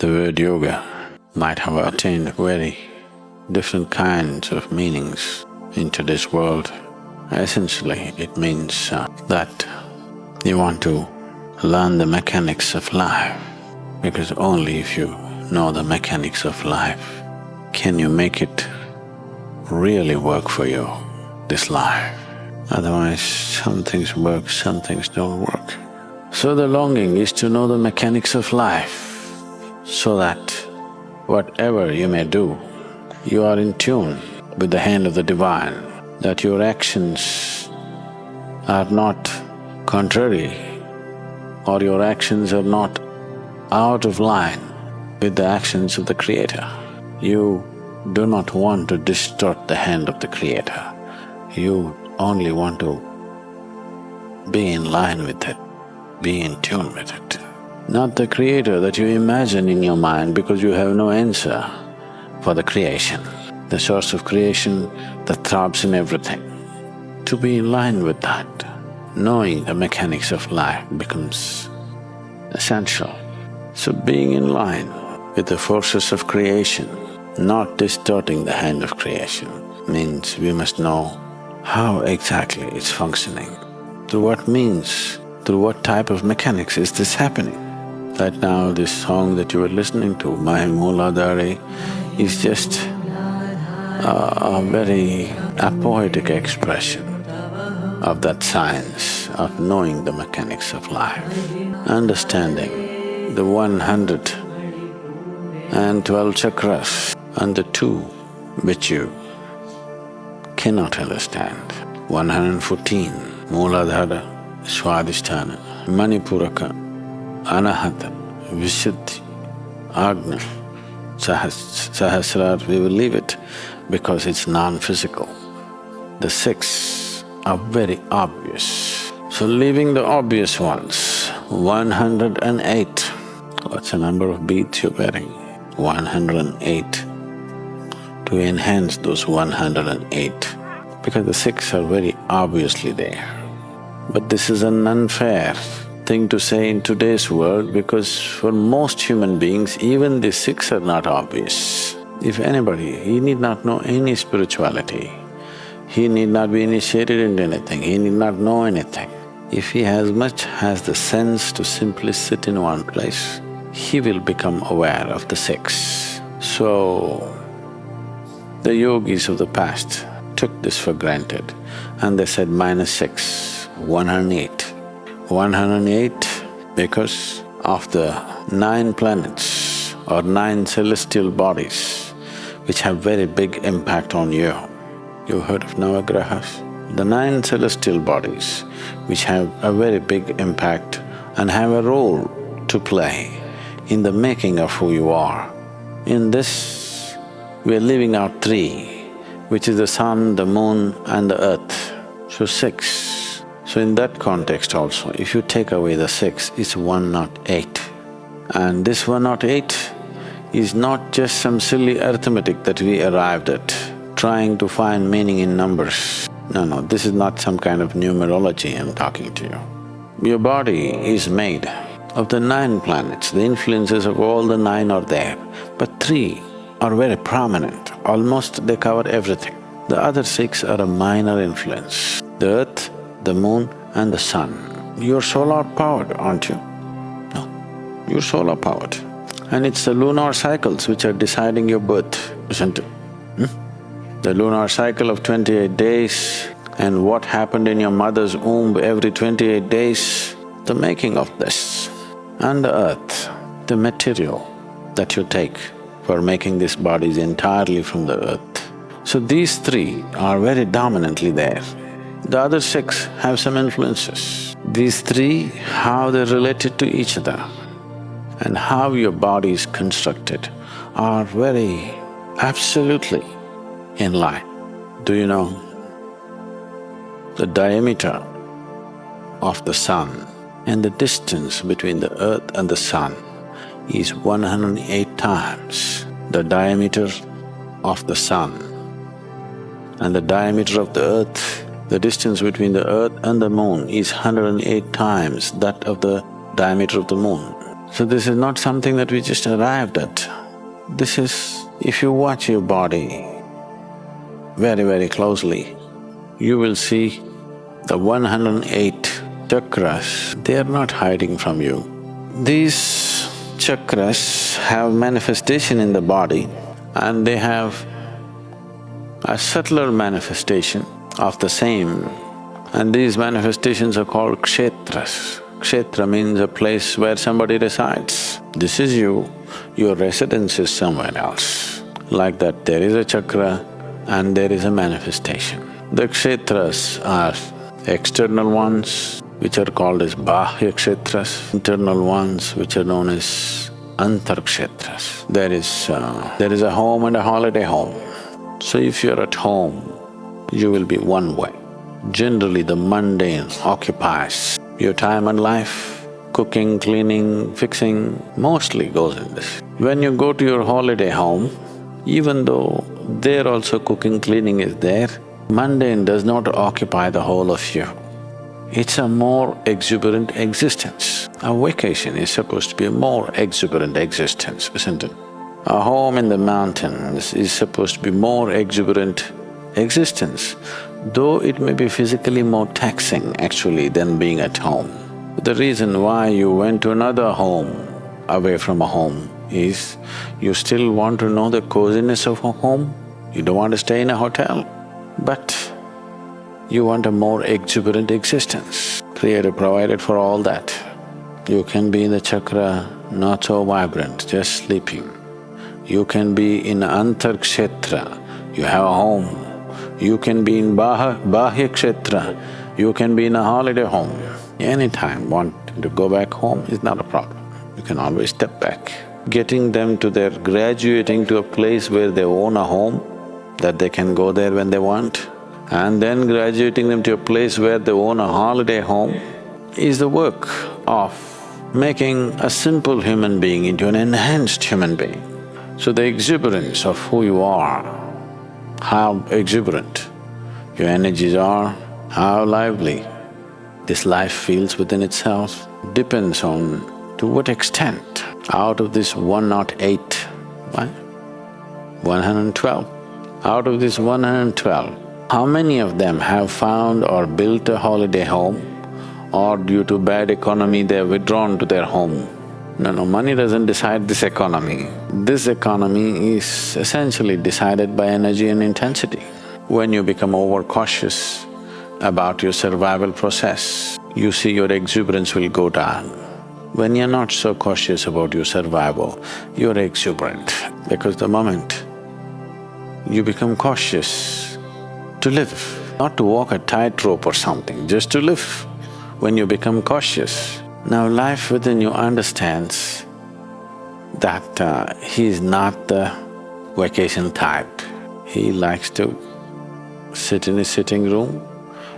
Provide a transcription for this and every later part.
The word yoga might have attained very different kinds of meanings in today's world. Essentially, it means that you want to learn the mechanics of life, because only if you know the mechanics of life can you make it really work for you, this life. Otherwise, some things work, some things don't work. So the longing is to know the mechanics of life, so that whatever you may do, you are in tune with the hand of the Divine, that your actions are not contrary or your actions are not out of line with the actions of the Creator. You do not want to distort the hand of the Creator. You only want to be in line with it, be in tune with it. Not the Creator that you imagine in your mind because you have no answer for the creation, the source of creation that throbs in everything. To be in line with that, knowing the mechanics of life becomes essential. So being in line with the forces of creation, not distorting the hand of creation, means we must know how exactly it's functioning, through what means, through what type of mechanics is this happening. Right now, this song that you were listening to, my Muladhara, is just a very poetic expression of that science of knowing the mechanics of life, understanding the 112 chakras and the two which you cannot understand. 114, Muladhara, Swadhisthana, Manipuraka, Anahata, Vishuddhi, Agna, Sahasrara, we will leave it because it's non-physical. The six are very obvious. So leaving the obvious ones, 108, what's the number of beads you're wearing? 108. To enhance those 108, because the six are very obviously there. But this is an unfair thing to say in today's world, because for most human beings, even the six are not obvious. If anybody, he need not know any spirituality, he need not be initiated into anything, he need not know anything. If he has the sense to simply sit in one place, he will become aware of the six. So, the yogis of the past took this for granted and they said -6, 108. 108 because of the 9 planets or 9 celestial bodies which have very big impact on you. You heard of Navagrahas? The 9 celestial bodies which have a very big impact and have a role to play in the making of who you are. In this, we are leaving out 3, which is the sun, the moon and the earth, so 6. So in that context also, if you take away the 6, it's 108. And this 108 is not just some silly arithmetic that we arrived at, trying to find meaning in numbers. No, this is not some kind of numerology I'm talking to you. Your body is made of the 9 planets, the influences of all the 9 are there, but 3 are very prominent, almost they cover everything. The other 6 are a minor influence, the earth, the moon and the sun. You're solar powered, aren't you? No, you're solar powered. And it's the lunar cycles which are deciding your birth, isn't it? The lunar cycle of 28 days and what happened in your mother's womb every 28 days, the making of this. And the earth, the material that you take for making this body is entirely from the earth. So these 3 are very dominantly there. The other 6 have some influences. These 3, how they're related to each other and how your body is constructed are very absolutely in line. Do you know the diameter of the sun and the distance between the earth and the sun is 108 times the diameter of the sun, and the diameter of the earth, the distance between the earth and the moon is 108 times that of the diameter of the moon. So this is not something that we just arrived at. This is… if you watch your body very, very closely, you will see the 108 chakras, they are not hiding from you. These chakras have manifestation in the body and they have a subtler manifestation of the same, and these manifestations are called kshetras. Kshetra means a place where somebody resides. This is you, your residence is somewhere else. Like that, there is a chakra and there is a manifestation. The kshetras are external ones, which are called as bahya kshetras, internal ones, which are known as antar kshetras. There is a home and a holiday home. So if you're at home, you will be one way. Generally, the mundane occupies your time and life. Cooking, cleaning, fixing, mostly goes in this. When you go to your holiday home, even though there also cooking, cleaning is there, mundane does not occupy the whole of you. It's a more exuberant existence. A vacation is supposed to be a more exuberant existence, isn't it? A home in the mountains is supposed to be more exuberant existence, though it may be physically more taxing actually than being at home. The reason why you went to another home away from a home is you still want to know the coziness of a home. You don't want to stay in a hotel, but you want a more exuberant existence. Creator provided for all that. You can be in the chakra not so vibrant, just sleeping. You can be in antar kshetra, you have a home. You can be in bahya kshetra, you can be in a holiday home. Anytime wanting to go back home is not a problem. You can always step back. Getting them to their… graduating to a place where they own a home, that they can go there when they want, and then graduating them to a place where they own a holiday home is the work of making a simple human being into an enhanced human being. So the exuberance of who you are, how exuberant your energies are, how lively this life feels within itself, depends on to what extent out of this 108, right? 112. Out of this 112, how many of them have found or built a holiday home, or due to bad economy they have withdrawn to their home? No, money doesn't decide this economy. This economy is essentially decided by energy and intensity. When you become overcautious about your survival process, you see your exuberance will go down. When you're not so cautious about your survival, you're exuberant, because the moment you become cautious to live, not to walk a tightrope or something, just to live. When you become cautious, now life within you understands that he is not the vacation type. He likes to sit in his sitting room,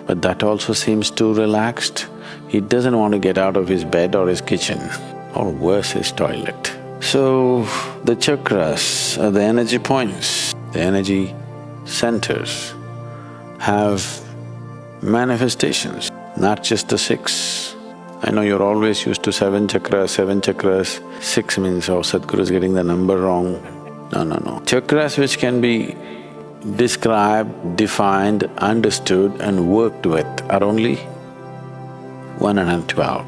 but that also seems too relaxed. He doesn't want to get out of his bed or his kitchen, or worse, his toilet. So, the chakras are the energy points, the energy centers have manifestations, not just the six. I know you're always used to seven chakras, six means, oh, Sadhguru is getting the number wrong. No. Chakras which can be described, defined, understood and worked with are only 112.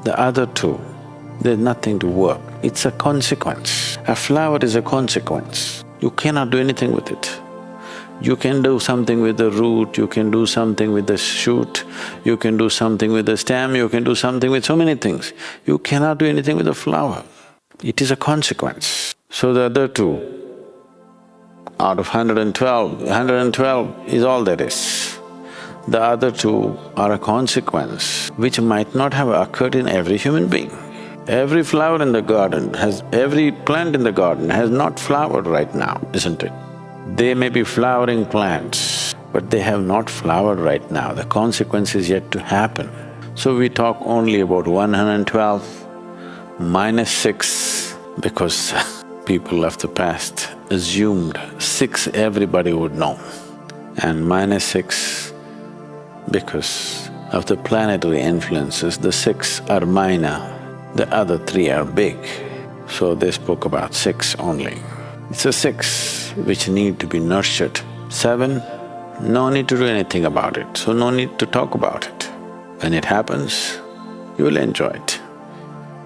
The other two, there's nothing to work, it's a consequence. A flower is a consequence, you cannot do anything with it. You can do something with the root, you can do something with the shoot, you can do something with the stem, you can do something with so many things. You cannot do anything with the flower. It is a consequence. So the other two, out of 112 is all there is. The other two are a consequence which might not have occurred in every human being. Every flower in the garden every plant in the garden has not flowered right now, isn't it? They may be flowering plants, but they have not flowered right now, the consequence is yet to happen. So we talk only about 112 minus 6 because people of the past assumed 6 everybody would know, and minus 6 because of the planetary influences, the 6 are minor. The other three are big, so they spoke about six only. It's the six which need to be nurtured. Seven, no need to do anything about it, so no need to talk about it. When it happens, you will enjoy it.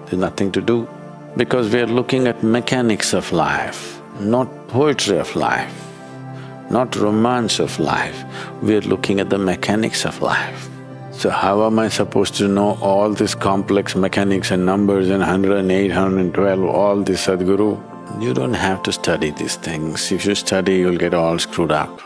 There's nothing to do, because we are looking at mechanics of life, not poetry of life, not romance of life. We are looking at the mechanics of life. So how am I supposed to know all these complex mechanics and numbers and 108, 112, all this, Sadhguru? You don't have to study these things. If you study, you'll get all screwed up.